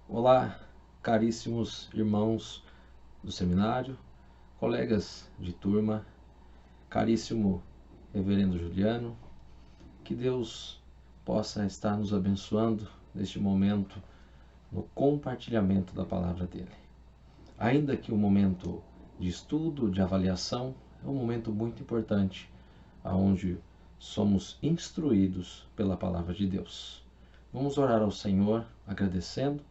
Olá, caríssimos irmãos do seminário, colegas de turma, caríssimo Reverendo Juliano, que Deus possa estar nos abençoando neste momento no compartilhamento da palavra dele. Ainda que o momento de estudo, de avaliação, é um momento muito importante, onde somos instruídos pela palavra de Deus. Vamos orar ao Senhor, agradecendo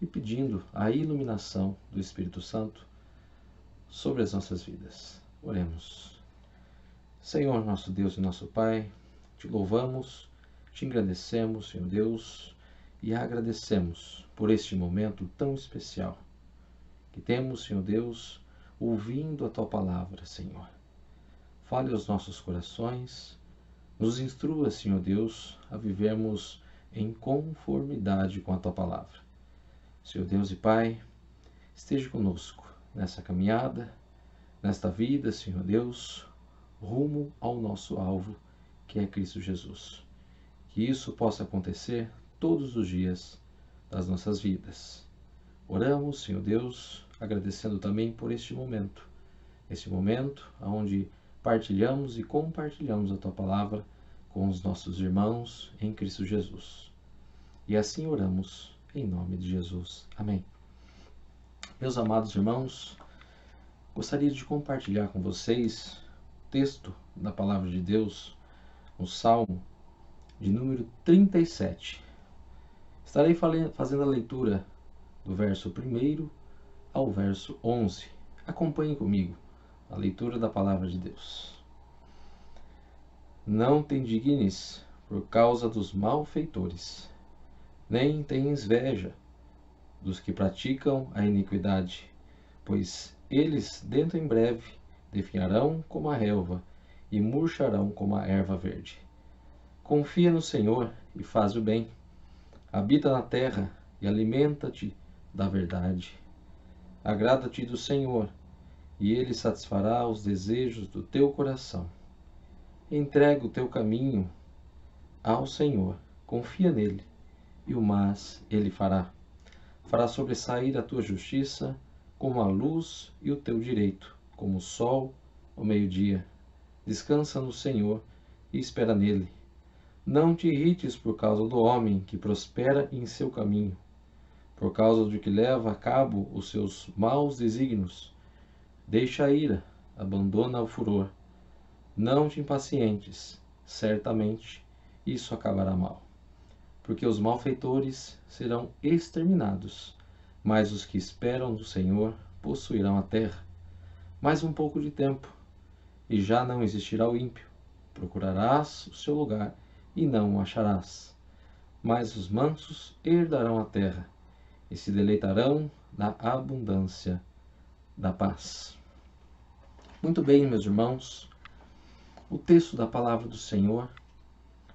e pedindo a iluminação do Espírito Santo sobre as nossas vidas. Oremos. Senhor, nosso Deus e nosso Pai, te louvamos, te agradecemos, Senhor Deus, e agradecemos por este momento tão especial que temos, Senhor Deus, ouvindo a Tua palavra, Senhor. Fale aos nossos corações, nos instrua, Senhor Deus, a vivermos em conformidade com a Tua palavra. Senhor Deus e Pai, esteja conosco nessa caminhada, nesta vida, Senhor Deus, rumo ao nosso alvo, que é Cristo Jesus. Que isso possa acontecer todos os dias das nossas vidas. Oramos, Senhor Deus, agradecendo também por este momento onde partilhamos e compartilhamos a Tua palavra com os nossos irmãos em Cristo Jesus. E assim oramos, em nome de Jesus. Amém. Meus amados irmãos, gostaria de compartilhar com vocês o texto da palavra de Deus, no Salmo de número 37. Estarei fazendo a leitura do verso 1 ao verso 11. Acompanhe comigo a leitura da palavra de Deus. Não te indignes por causa dos malfeitores, nem tenhas inveja dos que praticam a iniquidade, pois eles dentro em breve definharão como a relva e murcharão como a erva verde. Confia no Senhor e faz o bem, habita na terra e alimenta-te da verdade. Agrada-te do Senhor, e Ele satisfará os desejos do teu coração. Entrega o teu caminho ao Senhor, confia nele, e o mais Ele fará. Fará sobressair a tua justiça como a luz e o teu direito, como o sol ao meio-dia. Descansa no Senhor e espera nele. Não te irrites por causa do homem que prospera em seu caminho, por causa do que leva a cabo os seus maus desígnios. Deixa a ira, abandona o furor. Não te impacientes, certamente isso acabará mal. Porque os malfeitores serão exterminados, mas os que esperam do Senhor possuirão a terra. Mais um pouco de tempo, e já não existirá o ímpio. Procurarás o seu lugar, e não o acharás. Mas os mansos herdarão a terra, e se deleitarão na abundância da paz. Muito bem, meus irmãos, o texto da palavra do Senhor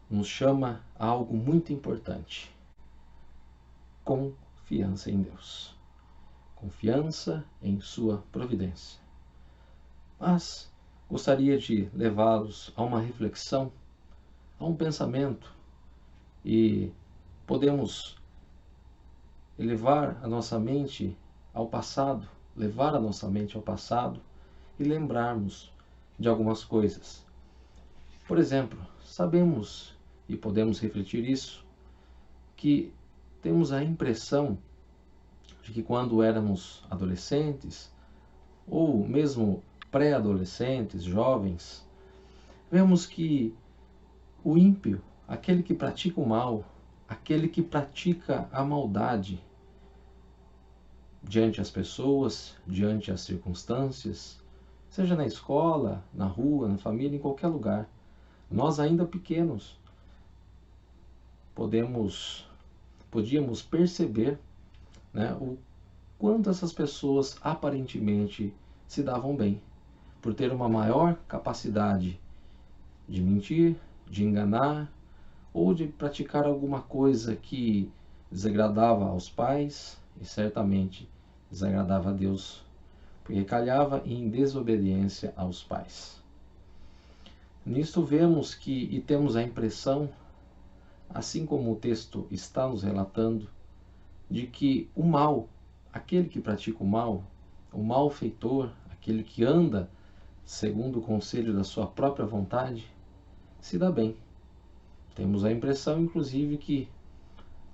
nos chama a algo muito importante: confiança em Deus, confiança em sua providência. Mas gostaria de levá-los a uma reflexão, a um pensamento, e podemos levar a nossa mente ao passado e lembrarmos de algumas coisas. Por exemplo, sabemos e podemos refletir isso, que temos a impressão de que quando éramos adolescentes, ou mesmo pré-adolescentes, jovens, vemos que o ímpio, aquele que pratica o mal, aquele que pratica a maldade diante as pessoas, diante as circunstâncias, seja na escola, na rua, na família, em qualquer lugar, nós ainda pequenos podíamos perceber, o quanto essas pessoas aparentemente se davam bem, por ter uma maior capacidade de mentir, de enganar, ou de praticar alguma coisa que desagradava aos pais e certamente desagradava a Deus, porque calhava em desobediência aos pais. Nisto vemos e temos a impressão, assim como o texto está nos relatando, de que o mal, aquele que pratica o malfeitor, aquele que anda segundo o conselho da sua própria vontade, se dá bem. Temos a impressão, inclusive, que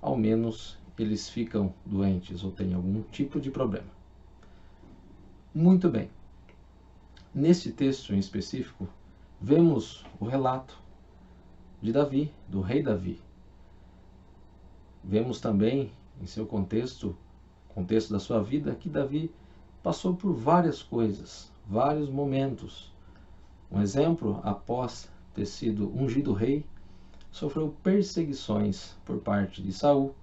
ao menos eles ficam doentes ou têm algum tipo de problema. Muito bem. Neste texto em específico, vemos o relato de Davi, do rei Davi. Vemos também, em seu contexto da sua vida, que Davi passou por várias coisas, vários momentos. Um exemplo, após ter sido ungido rei, sofreu perseguições por parte de Saul,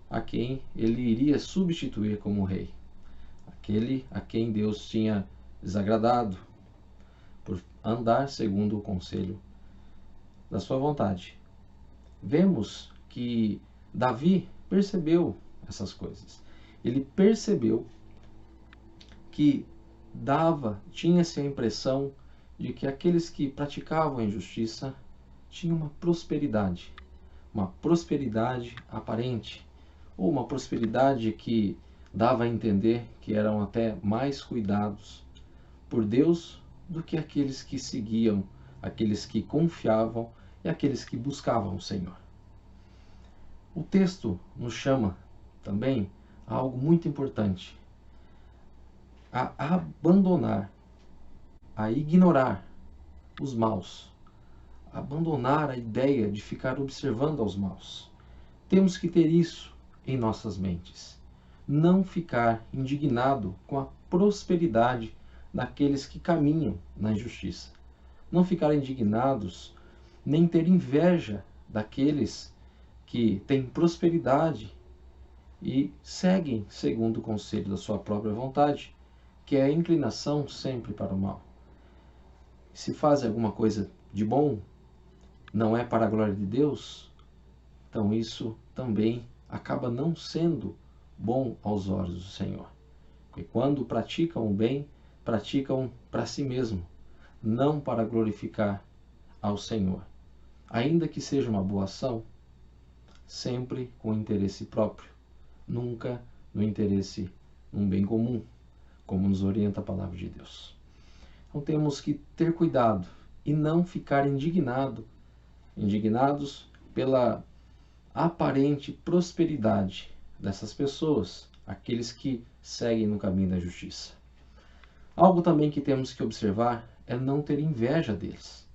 a quem ele iria substituir como rei, aquele a quem Deus tinha desagradado por andar segundo o conselho da sua vontade. Vemos que Davi percebeu essas coisas. Ele percebeu que tinha-se a impressão de que aqueles que praticavam a injustiça tinham uma prosperidade aparente, ou uma prosperidade que dava a entender que eram até mais cuidados por Deus do que aqueles que seguiam, aqueles que confiavam e aqueles que buscavam o Senhor. O texto nos chama também a algo muito importante: a abandonar, a ignorar os maus, abandonar a ideia de ficar observando aos maus. Temos que ter isso em nossas mentes. Não ficar indignado com a prosperidade daqueles que caminham na injustiça. Não ficar indignados, nem ter inveja daqueles que têm prosperidade e seguem segundo o conselho da sua própria vontade, que é a inclinação sempre para o mal. Se fazem alguma coisa de bom, não é para a glória de Deus, então isso também acaba não sendo bom aos olhos do Senhor. Porque quando praticam o bem, praticam para si mesmo, não para glorificar ao Senhor. Ainda que seja uma boa ação, sempre com interesse próprio, nunca no interesse num bem comum, como nos orienta a palavra de Deus. Então temos que ter cuidado e não ficar indignados pela aparente prosperidade dessas pessoas, aqueles que seguem no caminho da justiça. Algo também que temos que observar é não ter inveja deles.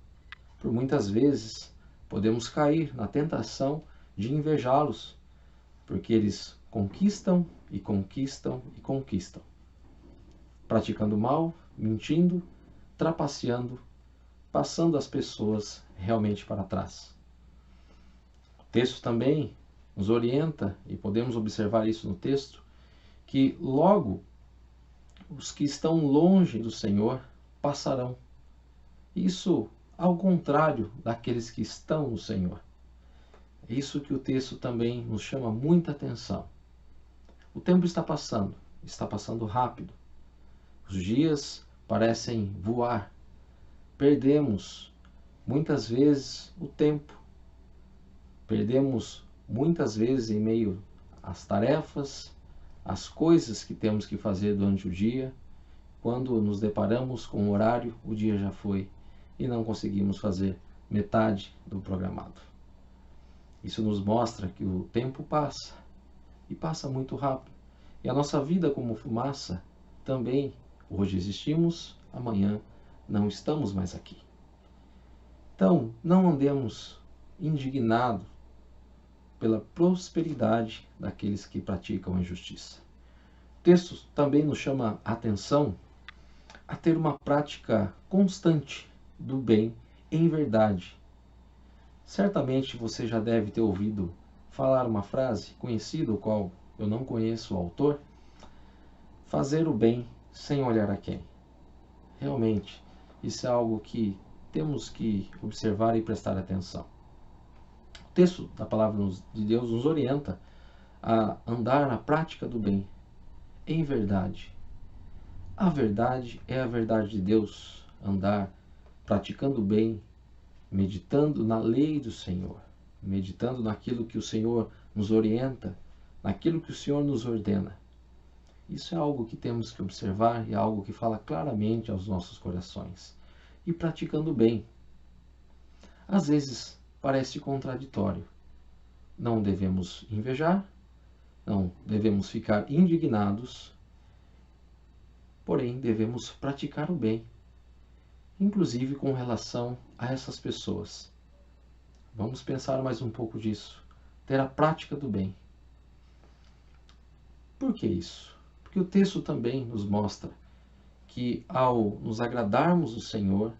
Por muitas vezes podemos cair na tentação de invejá-los, porque eles conquistam e conquistam e conquistam, praticando mal, mentindo, trapaceando, passando as pessoas realmente para trás. O texto também nos orienta, e podemos observar isso no texto, que logo os que estão longe do Senhor passarão. Isso ao contrário daqueles que estão no Senhor. É isso que o texto também nos chama muita atenção. O tempo está passando rápido. Os dias parecem voar. Perdemos muitas vezes o tempo. Perdemos muitas vezes em meio às tarefas, às coisas que temos que fazer durante o dia. Quando nos deparamos com o horário, o dia já foi e não conseguimos fazer metade do programado. Isso nos mostra que o tempo passa e passa muito rápido. E a nossa vida como fumaça também. Hoje existimos, amanhã não estamos mais aqui. Então, não andemos indignados pela prosperidade daqueles que praticam a injustiça. O texto também nos chama a atenção a ter uma prática constante do bem em verdade. Certamente você já deve ter ouvido falar uma frase conhecida, o qual eu não conheço o autor: fazer o bem sem olhar a quem. Realmente, isso é algo que temos que observar e prestar atenção. O texto da palavra de Deus nos orienta a andar na prática do bem, em verdade. A verdade é a verdade de Deus, andar praticando o bem, meditando na lei do Senhor, meditando naquilo que o Senhor nos orienta naquilo que o Senhor nos ordena. Isso é algo que temos que observar e é algo que fala claramente aos nossos corações. E praticando bem. Às vezes parece contraditório. Não devemos invejar, não devemos ficar indignados, porém devemos praticar o bem, inclusive com relação a essas pessoas. Vamos pensar mais um pouco disso. Ter a prática do bem. Por que isso? Porque o texto também nos mostra que ao nos agradarmos do Senhor,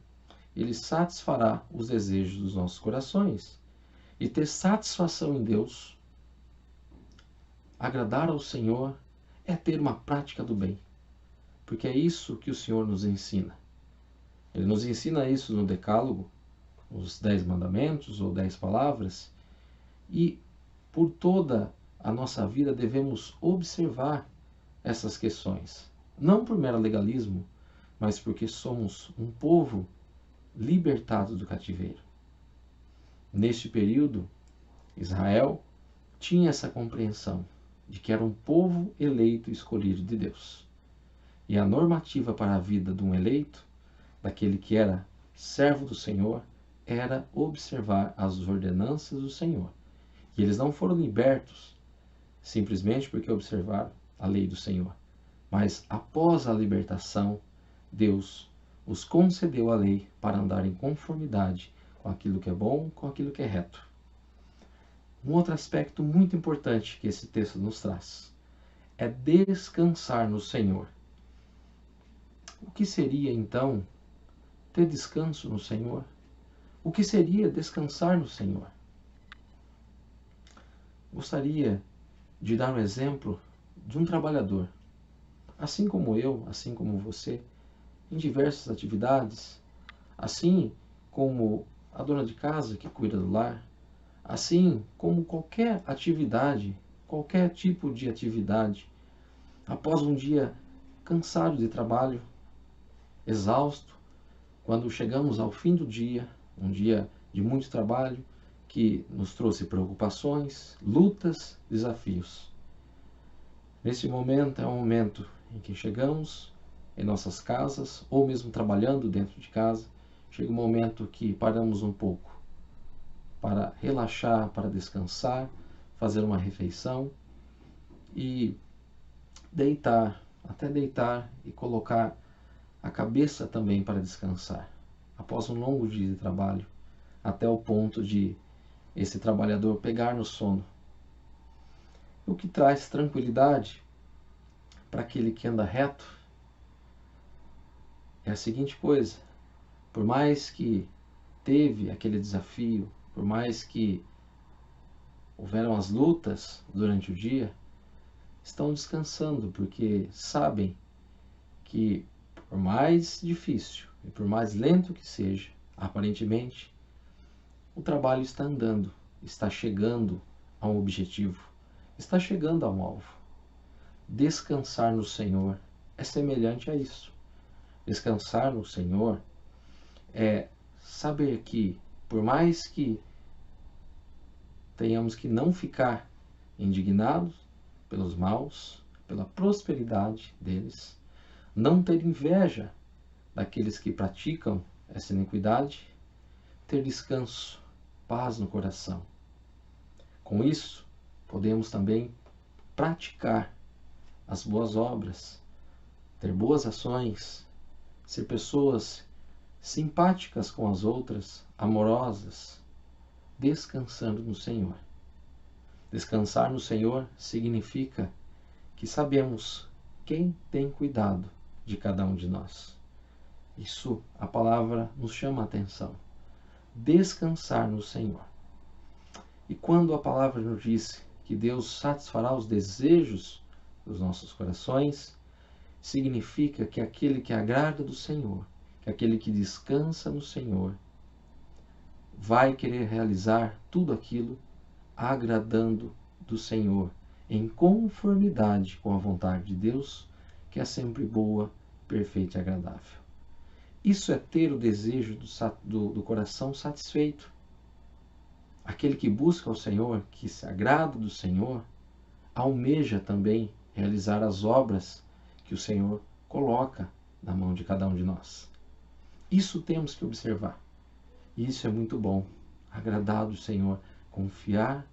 Ele satisfará os desejos dos nossos corações. E ter satisfação em Deus, agradar ao Senhor, é ter uma prática do bem. Porque é isso que o Senhor nos ensina. Ele nos ensina isso no Decálogo, os 10 mandamentos ou 10 palavras, e por toda a nossa vida devemos observar essas questões. Não por mero legalismo, mas porque somos um povo libertado do cativeiro. Neste período, Israel tinha essa compreensão de que era um povo eleito e escolhido de Deus. E a normativa para a vida de um eleito, daquele que era servo do Senhor, era observar as ordenanças do Senhor. E eles não foram libertos simplesmente porque observaram a lei do Senhor. Mas após a libertação, Deus os concedeu a lei para andar em conformidade com aquilo que é bom, com aquilo que é reto. Um outro aspecto muito importante que esse texto nos traz é descansar no Senhor. O que seria, então, ter descanso no Senhor? O que seria descansar no Senhor? Gostaria de dar um exemplo de um trabalhador, assim como eu, assim como você, em diversas atividades, assim como a dona de casa que cuida do lar, assim como qualquer atividade, qualquer tipo de atividade, após um dia cansado de trabalho, exausto, quando chegamos ao fim do dia, um dia de muito trabalho, que nos trouxe preocupações, lutas, desafios. Nesse momento é um momento em que chegamos em nossas casas, ou mesmo trabalhando dentro de casa, chega um momento que paramos um pouco para relaxar, para descansar, fazer uma refeição e deitar, até deitar e colocar a cabeça também para descansar, após um longo dia de trabalho, até o ponto de esse trabalhador pegar no sono. O que traz tranquilidade para aquele que anda reto é a seguinte coisa: por mais que teve aquele desafio, por mais que houveram as lutas durante o dia, estão descansando, porque sabem que, por mais difícil e por mais lento que seja, aparentemente, o trabalho está andando, está chegando a um objetivo, está chegando a um alvo. Descansar no Senhor é semelhante a isso. Descansar no Senhor é saber que, por mais que tenhamos que não ficar indignados pelos maus, pela prosperidade deles, não ter inveja daqueles que praticam essa iniquidade, ter descanso, paz no coração. Com isso, podemos também praticar as boas obras, ter boas ações, ser pessoas simpáticas com as outras, amorosas, descansando no Senhor. Descansar no Senhor significa que sabemos quem tem cuidado de cada um de nós. Isso a palavra nos chama a atenção. Descansar no Senhor. E quando a palavra nos diz que Deus satisfará os desejos dos nossos corações, significa que aquele que agrada do Senhor, que aquele que descansa no Senhor, vai querer realizar tudo aquilo agradando do Senhor, em conformidade com a vontade de Deus, que é sempre boa, perfeita e agradável. Isso é ter o desejo do coração satisfeito. Aquele que busca o Senhor, que se agrada do Senhor, almeja também realizar as obras que o Senhor coloca na mão de cada um de nós. Isso temos que observar. E isso é muito bom. Agradar do Senhor, confiar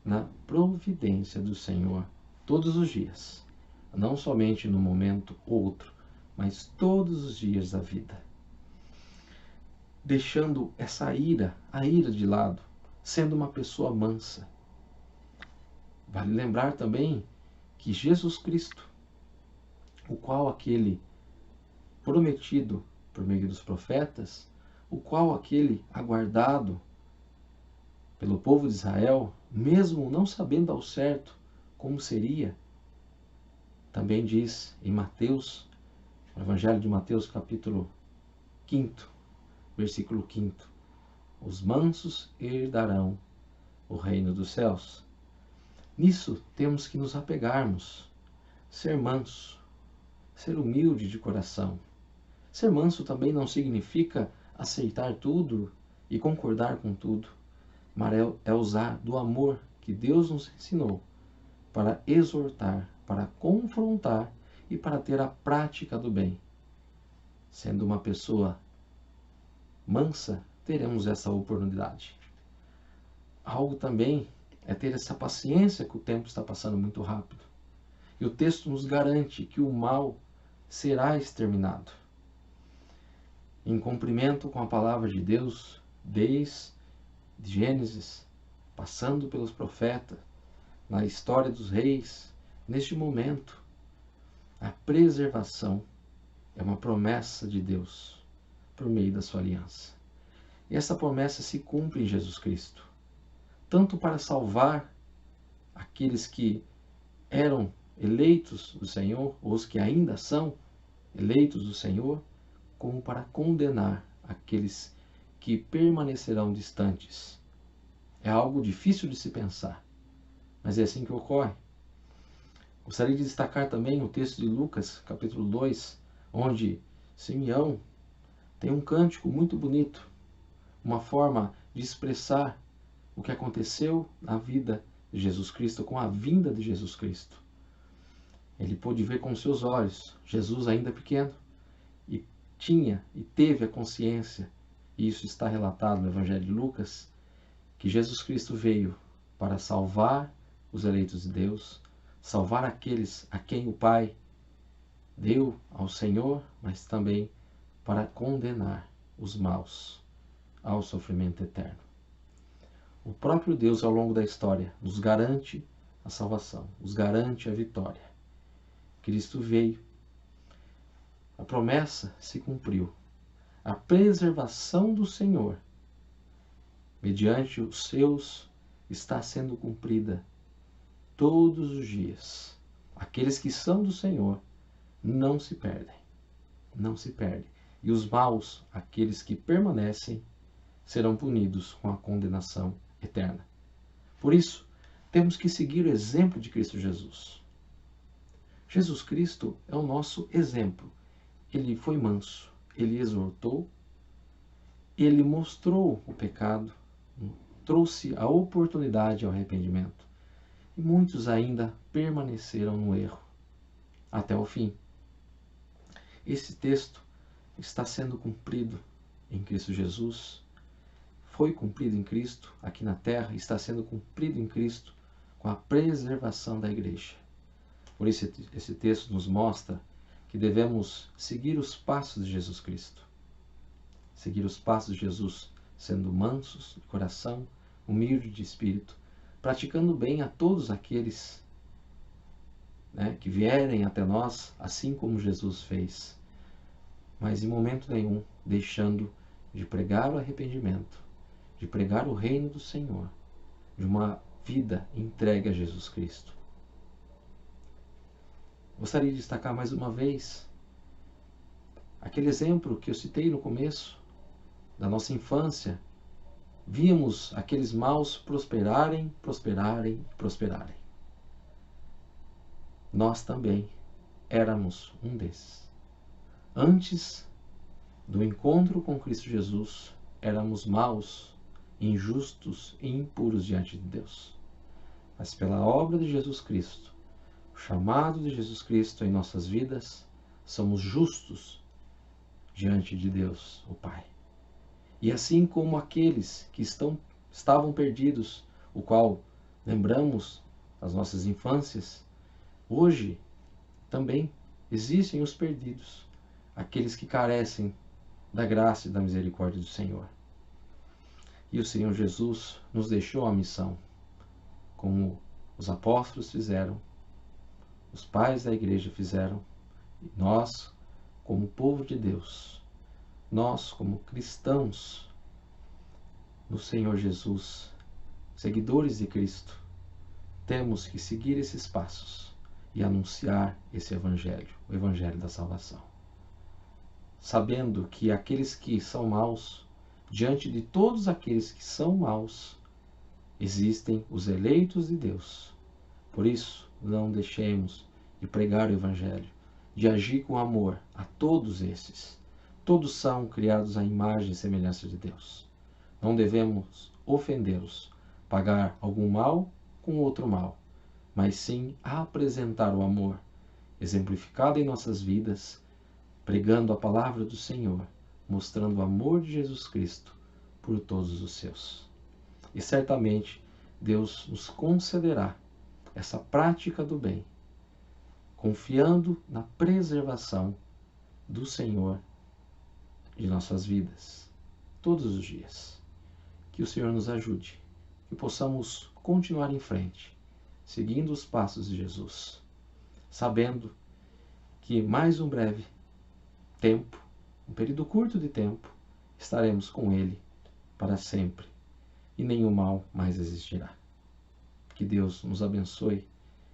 na providência do Senhor todos os dias. Não somente no momento outro, mas todos os dias da vida. Deixando essa ira, a ira de lado, sendo uma pessoa mansa. Vale lembrar também que Jesus Cristo, o qual aquele prometido por meio dos profetas, o qual aquele aguardado pelo povo de Israel, mesmo não sabendo ao certo como seria, também diz em Mateus, no Evangelho de Mateus, capítulo 5, versículo 5, os mansos herdarão o reino dos céus. Nisso temos que nos apegarmos, ser manso, ser humilde de coração. Ser manso também não significa aceitar tudo e concordar com tudo, mas é usar do amor que Deus nos ensinou para exortar, para confrontar e para ter a prática do bem. Sendo uma pessoa mansa, teremos essa oportunidade. Algo também é ter essa paciência que o tempo está passando muito rápido. E o texto nos garante que o mal será exterminado. Em cumprimento com a palavra de Deus, desde Gênesis, passando pelos profetas, na história dos reis, neste momento, a preservação é uma promessa de Deus por meio da sua aliança. E essa promessa se cumpre em Jesus Cristo, tanto para salvar aqueles que eram eleitos do Senhor, ou os que ainda são eleitos do Senhor, como para condenar aqueles que permanecerão distantes. É algo difícil de se pensar, mas é assim que ocorre. Gostaria de destacar também o texto de Lucas, capítulo 2, onde Simeão tem um cântico muito bonito, uma forma de expressar o que aconteceu na vida de Jesus Cristo, com a vinda de Jesus Cristo. Ele pôde ver com seus olhos, Jesus ainda pequeno, e tinha e teve a consciência, e isso está relatado no Evangelho de Lucas, que Jesus Cristo veio para salvar os eleitos de Deus, salvar aqueles a quem o Pai deu ao Senhor, mas também para condenar os maus ao sofrimento eterno. O próprio Deus, ao longo da história, nos garante a salvação, nos garante a vitória. Cristo veio, a promessa se cumpriu, a preservação do Senhor, mediante os seus, está sendo cumprida todos os dias. Aqueles que são do Senhor não se perdem, não se perdem. E os maus, aqueles que permanecem, serão punidos com a condenação eterna. Por isso, temos que seguir o exemplo de Cristo Jesus. Jesus Cristo é o nosso exemplo. Ele foi manso, ele exortou, ele mostrou o pecado, trouxe a oportunidade ao arrependimento. E muitos ainda permaneceram no erro até o fim. Esse texto está sendo cumprido em Cristo Jesus, foi cumprido em Cristo aqui na terra, está sendo cumprido em Cristo com a preservação da igreja. Por isso esse texto nos mostra que devemos seguir os passos de Jesus Cristo. Seguir os passos de Jesus, sendo mansos de coração, humilde de espírito, praticando bem a todos aqueles que vierem até nós, assim como Jesus fez. Mas em momento nenhum deixando de pregar o arrependimento, de pregar o reino do Senhor, de uma vida entregue a Jesus Cristo. Gostaria de destacar mais uma vez aquele exemplo que eu citei no começo da nossa infância. Víamos aqueles maus prosperarem, prosperarem, prosperarem. Nós também éramos um desses. Antes do encontro com Cristo Jesus, éramos maus, injustos e impuros diante de Deus. mas pela obra de Jesus Cristo, o chamado de Jesus Cristo em nossas vidas, somos justos diante de Deus, o Pai. E assim como aqueles que estavam perdidos, o qual lembramos das nossas infâncias, hoje também existem os perdidos, aqueles que carecem da graça e da misericórdia do Senhor. E o Senhor Jesus nos deixou a missão, como os apóstolos fizeram, os pais da igreja fizeram, e nós, como povo de Deus, nós, como cristãos no Senhor Jesus, seguidores de Cristo, temos que seguir esses passos e anunciar esse Evangelho, o Evangelho da salvação. Sabendo que aqueles que são maus, diante de todos aqueles que são maus, existem os eleitos de Deus. Por isso, não deixemos de pregar o Evangelho, de agir com amor a todos esses. Todos são criados à imagem e semelhança de Deus. Não devemos ofendê-los, pagar algum mal com outro mal, mas sim apresentar o amor, exemplificado em nossas vidas, pregando a palavra do Senhor, mostrando o amor de Jesus Cristo por todos os seus. E certamente Deus nos concederá essa prática do bem, confiando na preservação do Senhor de nossas vidas, todos os dias. Que o Senhor nos ajude, que possamos continuar em frente, seguindo os passos de Jesus, sabendo que mais um breve tempo, um período curto de tempo, estaremos com Ele para sempre e nenhum mal mais existirá. Que Deus nos abençoe,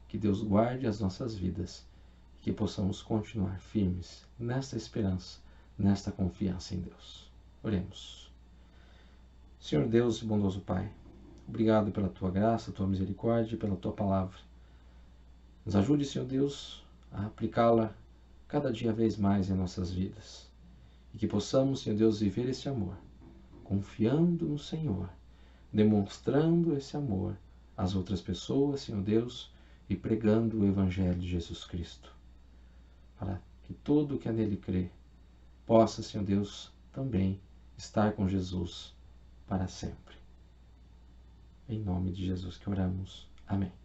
que Deus guarde as nossas vidas e que possamos continuar firmes nesta esperança, nesta confiança em Deus. Oremos. Senhor Deus e bondoso Pai, obrigado pela Tua graça, Tua misericórdia e pela Tua palavra. Nos ajude, Senhor Deus, a aplicá-la cada dia vez mais em nossas vidas. E que possamos, Senhor Deus, viver esse amor, confiando no Senhor, demonstrando esse amor às outras pessoas, Senhor Deus, e pregando o Evangelho de Jesus Cristo. Para que todo o que nele crê possa, Senhor Deus, também estar com Jesus para sempre. Em nome de Jesus que oramos. Amém.